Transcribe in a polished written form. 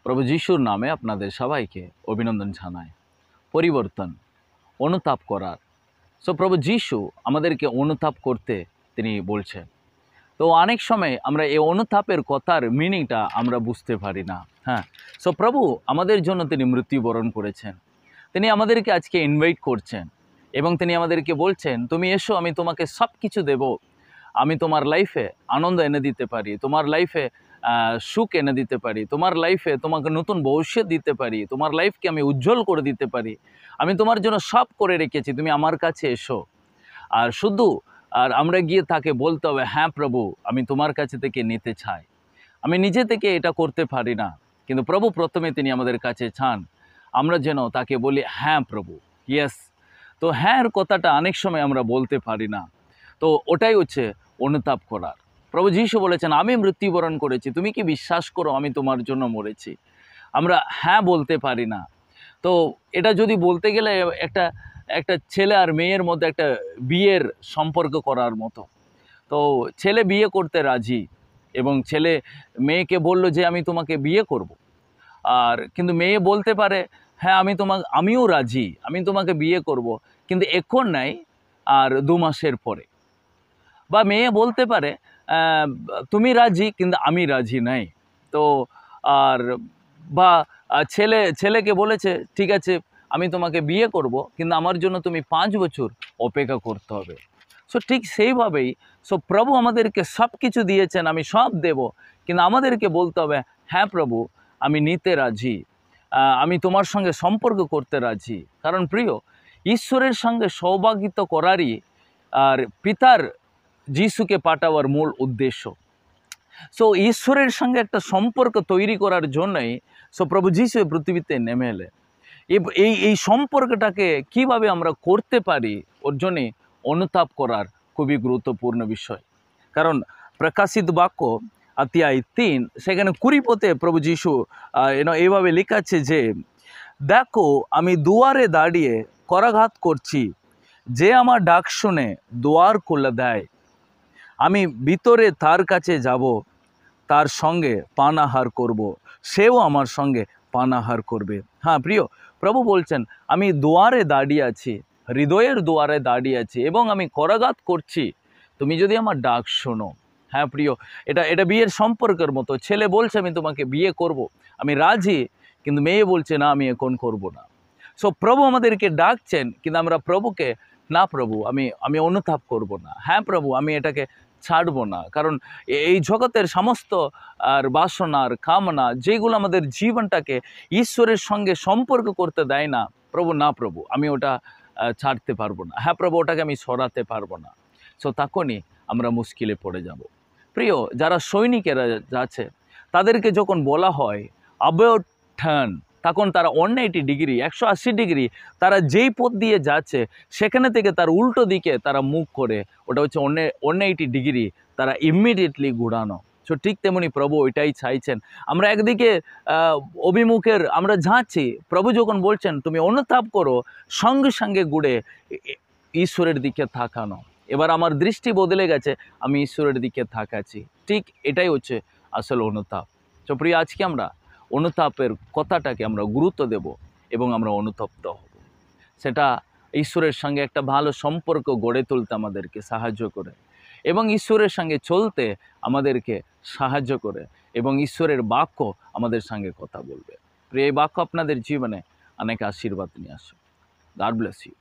প্রভু যিশুর নামে আপনাদের সবাইকে অভিনন্দন জানাই। পরিবর্তন, অনুতাপ করার। প্রভু যিশু আমাদেরকে অনুতাপ করতে তিনি বলছেন। তো অনেক সময় আমরা এই অনুতাপের কথার মিনিংটা আমরা বুঝতে পারি না। হ্যাঁ, প্রভু আমাদের জন্য তিনি মৃত্যুবরণ করেছেন। তিনি আমাদেরকে আজকে ইনভাইট করছেন এবং তিনি আমাদেরকে বলছেন, তুমি এসো, আমি তোমাকে সব কিছু দেব। আমি তোমার লাইফে আনন্দ এনে দিতে পারি, তোমার লাইফে সুখ এনে দিতে পারি, তোমার লাইফে তোমাকে নতুন ভবিষ্যৎ দিতে পারি, তোমার লাইফকে আমি উজ্জ্বল করে দিতে পারি। আমি তোমার জন্য সব করে রেখেছি, তুমি আমার কাছে এসো। আর শুধু আমরা গিয়ে তাকে বলতে হবে, হ্যাঁ প্রভু, আমি তোমার কাছে থেকে নিতে চাই। আমি নিজে থেকে এটা করতে পারি না, কিন্তু প্রভু প্রথমে তিনি আমাদের কাছে চান আমরা যেন তাকে বলি, হ্যাঁ প্রভু, ইয়েস। তো হ্যাঁ এর কথাটা অনেক সময় আমরা বলতে পারি না। তো ওটাই হচ্ছে অনুতাপ করার। প্রভু যিশু বলেছেন, আমি মৃত্যুবরণ করেছি, তুমি কি বিশ্বাস করো আমি তোমার জন্য মরেছি? আমরা হ্যাঁ বলতে পারি না। তো এটা যদি বলতে গেলে একটা একটা ছেলে আর মেয়ের মধ্যে একটা বিয়ের সম্পর্ক করার মতো। তো ছেলে বিয়ে করতে রাজি এবং ছেলে মেয়েকে বলল যে আমি তোমাকে বিয়ে করব। আর কিন্তু মেয়ে বলতে পারে, হ্যাঁ আমিও রাজি, আমি তোমাকে বিয়ে করব, কিন্তু এখন নাই, আর 2 মাসের পরে। বা মেয়ে বলতে পারে, তুমি রাজি কিন্তু আমি রাজি নাই। তো আর বা ছেলেকে বলেছে, ঠিক আছে আমি তোমাকে বিয়ে করব, কিন্তু আমার জন্য তুমি 5 বছর অপেক্ষা করতে হবে। ঠিক সেইভাবেই প্রভু আমাদেরকে সব কিছু দিয়েছেন, আমি সব দেব, কিন্তু আমাদেরকে বলতে হবে, হ্যাঁ প্রভু, আমি নিতে রাজি, আমি তোমার সঙ্গে সম্পর্ক করতে রাজি। কারণ প্রিয়, ঈশ্বরের সঙ্গে সৌভাগিত করারই আর পিতার যিশুকে পাঠাবার মূল উদ্দেশ্য। ঈশ্বরের সঙ্গে একটা সম্পর্ক তৈরি করার জন্যই প্রভু যিশু পৃথিবীতে নেমে এলেন। এই সম্পর্কটাকে কিভাবে আমরা করতে পারি, ওর জন্যে অনুতাপ করার খুবই গুরুত্বপূর্ণ বিষয়। কারণ প্রকাশিত বাক্য অধ্যায় 3 সেখানে 20 পদে প্রভু যিশু এইভাবে লেখা আছে যে, দেখো আমি দুয়ারে দাঁড়িয়ে করাঘাত করছি, যে আমার ডাক শুনে দুয়ার খুলে দেয়, আমি ভিতরে তার কাছে যাব, তার সঙ্গে পানাহার করব, সেও আমার সঙ্গে পানাহার করবে। হ্যাঁ প্রিয়, প্রভু বলছেন, আমি দুয়ারে দাঁড়িয়ে আছি, হৃদয়ের দুয়ারে দাঁড়িয়ে আছি এবং আমি করাঘাত করছি, তুমি যদি আমার ডাক শোনো। হ্যাঁ প্রিয়, এটা বিয়ের সম্পর্কের মতো। ছেলে বলছে আমি তোমাকে বিয়ে করব, আমি রাজি, কিন্তু মেয়ে বলছে না, আমি এখন করব না। প্রভু আমাদেরকে ডাকছেন, কিন্তু আমরা প্রভুকে, না প্রভু, আমি অনুতাপ করব না, হ্যাঁ প্রভু, আমি এটাকে ছাড়বো না। কারণ এই জগতের সমস্ত আর বাসনার কামনা যেগুলো আমাদের জীবনটাকে ঈশ্বরের সঙ্গে সম্পর্ক করতে দেয় না, প্রভু, না প্রভু, আমি ওটা ছাড়তে পারবো না, হ্যাঁ প্রভু, ওটাকে আমি সরাতে পারবো না। তখনই আমরা মুশকিলে পড়ে যাব। প্রিয়, যারা সৈনিকেরা যাচ্ছে, তাদেরকে যখন বলা হয় অ্যাবাউট টার্ন, তখন তারা 180 ডিগ্রি, 180 ডিগ্রি তারা যেই পথ দিয়ে যাচ্ছে, সেখানে থেকে তার উল্টো দিকে তারা মুখ করে, ওটা হচ্ছে 180 ডিগ্রি তারা ইমিডিয়েটলি ঘোরানো। ঠিক তেমনি প্রভু ওইটাই চাইছেন। আমরা একদিকে অভিমুখের আমরা যাচ্ছি, প্রভু যখন বলছেন তুমি অনুতাপ করো, সঙ্গে সঙ্গে ঘুরে ঈশ্বরের দিকে তাকানো। এবার আমার দৃষ্টি বদলে গেছে, আমি ঈশ্বরের দিকে তাকাচ্ছি। ঠিক এটাই হচ্ছে আসল অনুতাপ। প্রিয়, আজকে আমরা অনুতাপের কথাটাকে আমরা গুরুত্ব দেব এবং আমরা অনুতপ্ত হব। সেটা ঈশ্বরের সঙ্গে একটা ভালো সম্পর্ক গড়ে তুলতে আমাদেরকে সাহায্য করে এবং ঈশ্বরের সঙ্গে চলতে আমাদেরকে সাহায্য করে এবং ঈশ্বরের বাক্য আমাদের সঙ্গে কথা বলবে। প্রিয়, এই বাক্য আপনাদের জীবনে অনেক আশীর্বাদ নিয়ে আসে। God bless you.